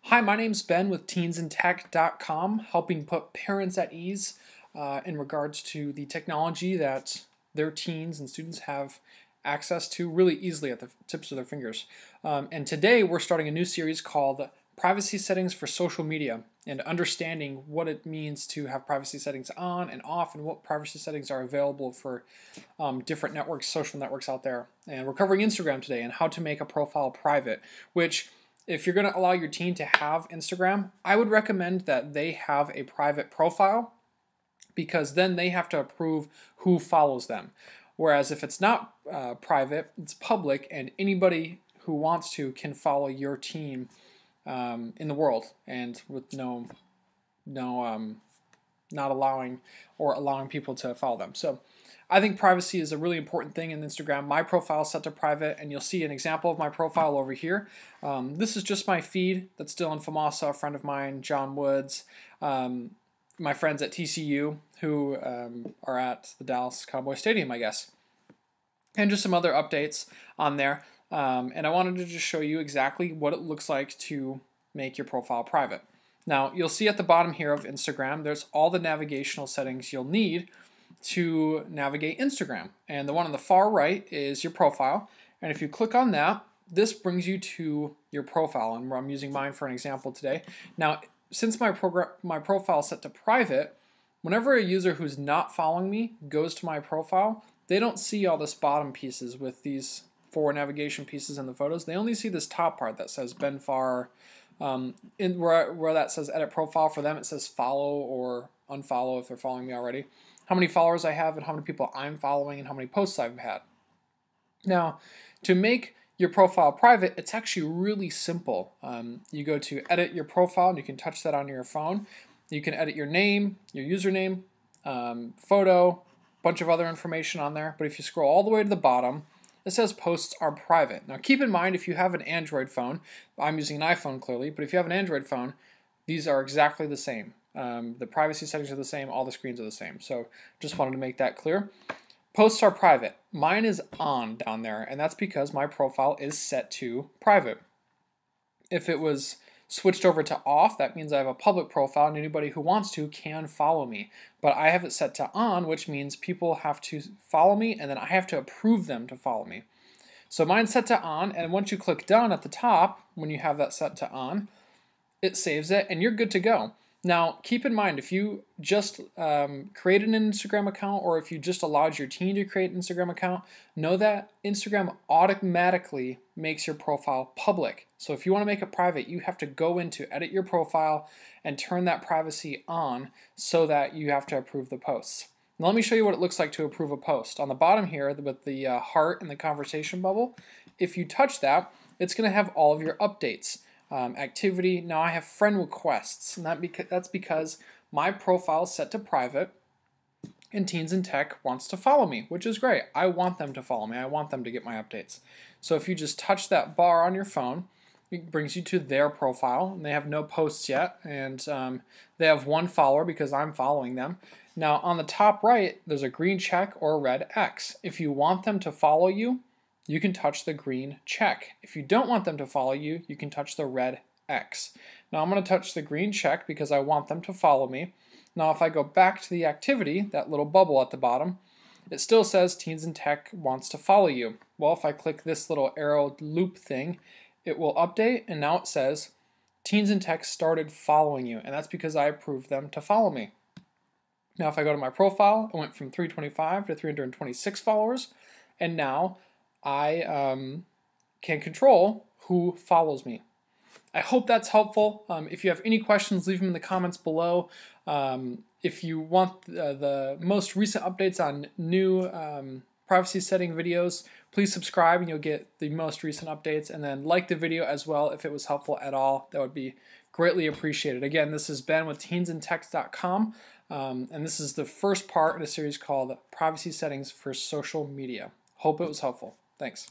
Hi, my name's Ben with TeensandTech.com, helping put parents at ease in regards to the technology that their teens and students have access to really easily at the tips of their fingers. And today we're starting a new series called Privacy Settings for Social Media, and understanding what it means to have privacy settings on and off, and what privacy settings are available for different networks, social networks out there. And we're covering Instagram today and how to make a profile private, which if you're going to allow your teen to have Instagram, I would recommend that they have a private profile, because then they have to approve who follows them. Whereas if it's not private, it's public, and anybody who wants to can follow your teen in the world, and with not allowing or allowing people to follow them. So I think privacy is a really important thing in Instagram. My profile is set to private, and you'll see an example of my profile over here. This is just my feed that's still in Famasa, a friend of mine, John Woods, my friends at TCU who are at the Dallas Cowboy Stadium, I guess, and just some other updates on there. And I wanted to just show you exactly what it looks like to make your profile private. Now, you'll see at the bottom here of Instagram, there's all the navigational settings you'll need to navigate Instagram. And the one on the far right is your profile. And if you click on that, this brings you to your profile. And I'm using mine for an example today. Now, since my profile is set to private, whenever a user who's not following me goes to my profile, they don't see all this bottom pieces with these 4 navigation pieces in the photos. They only see this top part that says Ben Farr. Where that says edit profile, for them it says follow or unfollow if they're following me already, how many followers I have and how many people I'm following and how many posts I've had. Now, to make your profile private, it's actually really simple. You go to edit your profile, and you can touch that on your phone. You can edit your name, your username, photo, bunch of other information on there. But if you scroll all the way to the bottom, it says posts are private. Now keep in mind, if you have an Android phone, I'm using an iPhone clearly, but if you have an Android phone, these are exactly the same. The privacy settings are the same, all the screens are the same. So just wanted to make that clear. Posts are private. Mine is on down there, and that's because my profile is set to private. If it was switched over to off, that means I have a public profile and anybody who wants to can follow me. But I have it set to on, which means people have to follow me and then I have to approve them to follow me. So mine's set to on, and once you click done at the top, when you have that set to on, it saves it and you're good to go. Now, keep in mind, if you just created an Instagram account, or if you just allowed your teen to create an Instagram account, know that Instagram automatically makes your profile public. So if you want to make it private, you have to go into edit your profile and turn that privacy on so that you have to approve the posts. Now, let me show you what it looks like to approve a post. On the bottom here with the heart and the conversation bubble, if you touch that, it's going to have all of your updates. Activity. Now I have friend requests, and that's because my profile is set to private, and Teens and Tech wants to follow me, which is great. I want them to follow me. I want them to get my updates. So if you just touch that bar on your phone, it brings you to their profile, and they have no posts yet, and they have 1 follower because I'm following them. Now on the top right, there's a green check or a red X. If you want them to follow you, you can touch the green check. If you don't want them to follow you, you can touch the red X. Now I'm going to touch the green check because I want them to follow me. Now if I go back to the activity, that little bubble at the bottom, it still says Teens and Tech wants to follow you. Well, if I click this little arrow loop thing, it will update, and now it says Teens and Tech started following you, and that's because I approved them to follow me. Now if I go to my profile, it went from 325 to 326 followers, and now I can control who follows me. I hope that's helpful. If you have any questions, leave them in the comments below. If you want the most recent updates on new privacy setting videos, please subscribe and you'll get the most recent updates. And then like the video as well if it was helpful at all. That would be greatly appreciated. Again, this is Ben with TeensandTech.com, and this is the first part in a series called Privacy Settings for Social Media. Hope it was helpful. Thanks.